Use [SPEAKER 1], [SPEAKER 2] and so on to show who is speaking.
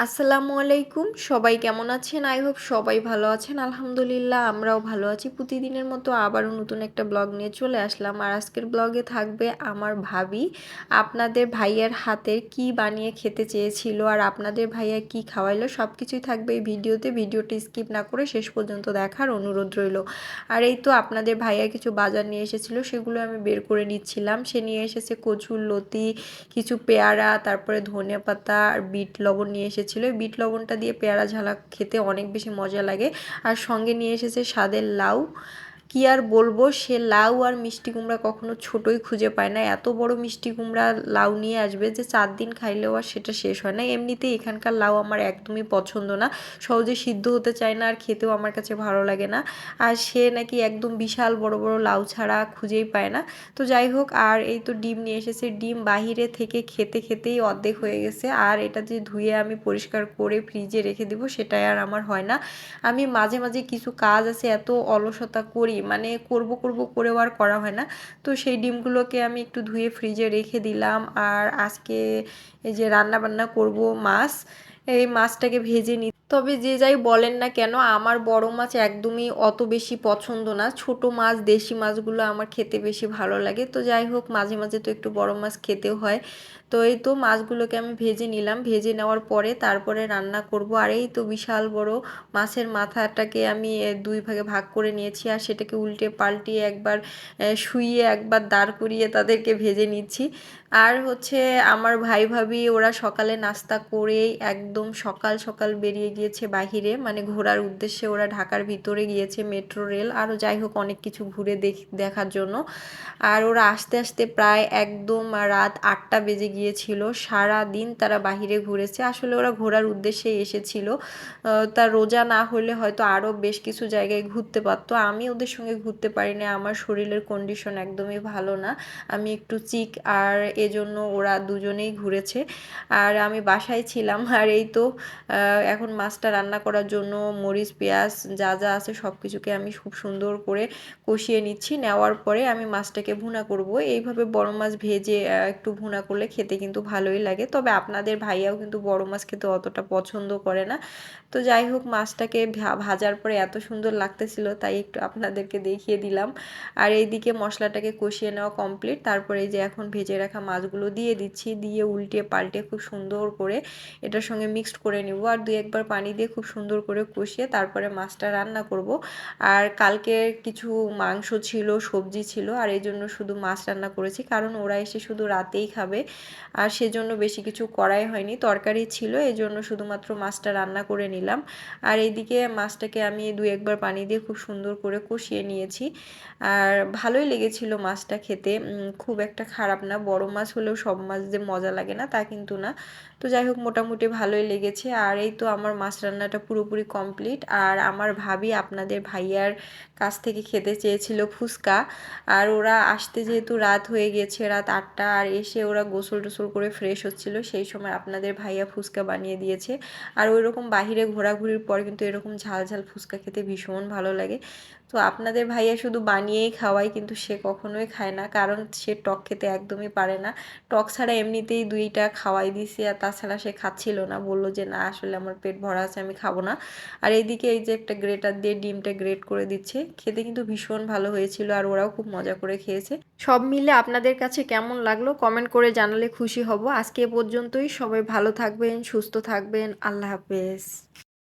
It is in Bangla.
[SPEAKER 1] আসসালামু আলাইকুম, সবাই কেমন আছেন? আই হোপ সবাই ভালো আছেন। আলহামদুলিল্লাহ আমরাও ভালো আছি। প্রতিদিনের মতো আবারও নতুন একটা ব্লগ নিয়ে চলে আসলাম। আর আজকের ব্লগে থাকবে আমার ভাবি আপনাদের ভাইয়ার হাতের কি বানিয়ে খেতে চেয়েছিল আর আপনাদের ভাইয়া কি খাওয়াইলো সব কিছুই থাকবে এই ভিডিওতে। ভিডিওটি স্কিপ না করে শেষ পর্যন্ত দেখার অনুরোধ রইল। আর এই তো আপনাদের ভাইয়া কিছু বাজার নিয়ে এসেছিল, সেগুলো আমি বের করে নিচ্ছিলাম। সে নিয়ে এসেছে কচুর লতি, কিছু পেয়ারা, তারপরে ধনিয়া পাতা আর বিট লবণ নিয়ে এসেছিল। বিট লবণটা দিয়ে পেয়ারা ঝালা খেতে অনেক বেশি মজা লাগে। আর সঙ্গে নিয়ে এসেছে স্বাদের লাউ। কি আর বলবো, সে লাউ আর মিষ্টি কুমড়া কখনো ছোটই খুঁজে পায় না। এত বড় মিষ্টি কুমড়া লাউ নিয়ে আসবে যে 4 দিন খাইলেও আর সেটা শেষ হয় না। এমনিতেই এখানকার লাউ আমার একদমই পছন্দ না, সহজে সিদ্ধ হতে চায় না আর খেতেও আমার কাছে ভালো লাগে না। আর সে নাকি একদম বিশাল বড় বড় লাউ ছাড়া খুঁজেই পায় না। তো যাই হোক, আর এই তো ডিম নিয়ে এসেছে। ডিম বাহিরে থেকে খেতে খেতেই অর্ধেক হয়ে গেছে, আর এটা যে ধুয়ে আমি পরিষ্কার করে ফ্রিজে রেখে দিব সেটাই আর আমার হয় না। আমি মাঝে মাঝে কিছু কাজ আছে এত অলসতা করি, মানে করব করব করেও আর করা হয় না। তো সেই ডিমগুলোকে আমি একটু ধুয়ে ফ্রিজে রেখে দিলাম। আর আজকে এই যে রান্না বান্না করব মাছ, এই মাছটাকে ভেজে নিই। তবে যে যাই বলেন না কেন, আমার বড় মাছ একদমই অত বেশি পছন্দ না। ছোট মাছ, দেশি মাছগুলো আমার খেতে বেশি ভালো লাগে। তো যাই হোক, মাঝে মাঝে তো একটু বড় মাছ খেতেও হয়। তো এই তো মাছগুলোকে আমি ভেজে নিলাম। ভেজে নেওয়ার পরে তারপরে রান্না করব। আর এই তো বিশাল বড় মাছের মাথাটাকে আমি দুই ভাগে ভাগ করে নিয়েছি, আর সেটাকে উল্টে পাল্টিয়ে একবার শুইয়ে একবার দাঁড় করিয়ে তাদেরকে ভেজে নিচ্ছি। আর হচ্ছে আমার ভাই ভাবি ওরা সকালে নাস্তা করেই একদম সকাল সকাল বেরিয়ে গিয়েছে বাহিরে, মানে ঘোরার উদ্দেশ্যে। ওরা ঢাকার ভিতরে গিয়েছে, মেট্রো রেল আরও যাই হোক অনেক কিছু ঘুরে দেখার জন্য। আর ওরা আস্তে আস্তে প্রায় একদম রাত 8টা বেজে গিয়েছিল। সারা দিন তারা বাহিরে ঘুরেছে। আসলে ওরা ঘোরার উদ্দেশ্যে এসেছিল। তা রোজা না হলে হয়তো আরও বেশ কিছু জায়গায় ঘুরতে পারতো। আমি ওদের সঙ্গে ঘুরতে পারি না, আমার শরীরের কন্ডিশন একদমই ভালো না, আমি একটু চিক, আর এজন্য ওরা দুজনেই ঘুরেছে। আর আমি বাসায় ছিলাম। আর এই তো এখন মাছটা রান্না করার জন্য মরিচ পেঁয়াজ যা যা আছে সব কিছুকে আমি খুব সুন্দর করে কষিয়ে নিচ্ছি। নেওয়ার পরে আমি মাছটাকে ভুনা করব। এইভাবে বড় মাছ ভেজে একটু ভুনা করলে খেতে কিন্তু ভালোই লাগে। তবে আপনাদের ভাইয়াও কিন্তু বড় মাছ খেতে অতটা পছন্দ করে না। তো যাই হোক, মাছটাকে ভাজার পরে এত সুন্দর লাগতেছিল তাই একটু আপনাদেরকে দেখিয়ে দিলাম। আর এইদিকে মশলাটাকে কষিয়ে নেওয়া কমপ্লিট। তারপরে এই যে এখন ভেজে রাখা মাছগুলো দিয়ে দিচ্ছি, দিয়ে উল্টে পাল্টে খুব সুন্দর করে এটার সঙ্গে মিক্সড করে নিব। আর দুই একবার পানি দিয়ে খুব সুন্দর করে কষিয়ে তারপরে মাছটা রান্না করব। আর কালকে কিছু মাংস ছিল, সবজি ছিল, আর এই জন্য শুধু মাছ রান্না করেছি, কারণ ওরা এসে শুধু রাতেই খাবে। আর সেজন্য বেশি কিছু করাই হয়নি, তরকারি ছিল, এই জন্য শুধুমাত্র মাছটা রান্না করে নিলাম। আর এইদিকে মাছটাকে আমি দুই একবার পানি দিয়ে খুব সুন্দর করে কষিয়ে নিয়েছি। আর ভালোই লেগেছিল মাছটা খেতে, খুব একটা খারাপ না। বড় মাছ হলেও সব মাছ যে মজা লাগে না তা কিন্তু না। তো যাই হোক, মোটামুটি ভালোই লেগেছে। আর এই তো আমার মাছ রান্নাটা পুরোপুরি কমপ্লিট। আর আমার ভাবি আপনাদের ভাইয়ার কাছ থেকে খেতে চেয়েছিল ফুচকা। আর ওরা আসতে যেহেতু রাত হয়ে গিয়েছে, রাত 8টা, আর এসে ওরা গোসল টোসল করে ফ্রেশ হচ্ছিল, সেই সময় আপনাদের ভাইয়া ফুচকা বানিয়ে দিয়েছে। আর ওই রকম বাহিরে ঘোরাঘুরির পর কিন্তু এরকম ঝাল ঝাল ফুচকা খেতে ভীষণ ভালো লাগে। তো আপনাদের ভাইয়া শুধু বানিয়েই খাওয়ায়, কিন্তু সে কখনোই খায় না, কারণ সে টক খেতে একদমই পারে না। টক ছাড়া এমনিতেই 2টা খাওয়াই দিছি, আর তাছাড়া সে খাচ্ছিল না, বলল যে না আসলে আমার পেট ভরা আছে, আমি খাবো না। আর এইদিকে এই যে একটা গ্রেটার দিয়ে ডিমটা গ্রেট করে দিচ্ছে। খেতে কিন্তু ভীষণ ভালো হয়েছিল, আর ওরাও খুব মজা করে খেয়েছে। সব মিলে আপনাদের কাছে কেমন লাগলো কমেন্ট করে জানালে খুশি হব। আজকে এ পর্যন্তই। সবাই ভালো থাকবেন, সুস্থ থাকবেন। আল্লাহ হাফেজ।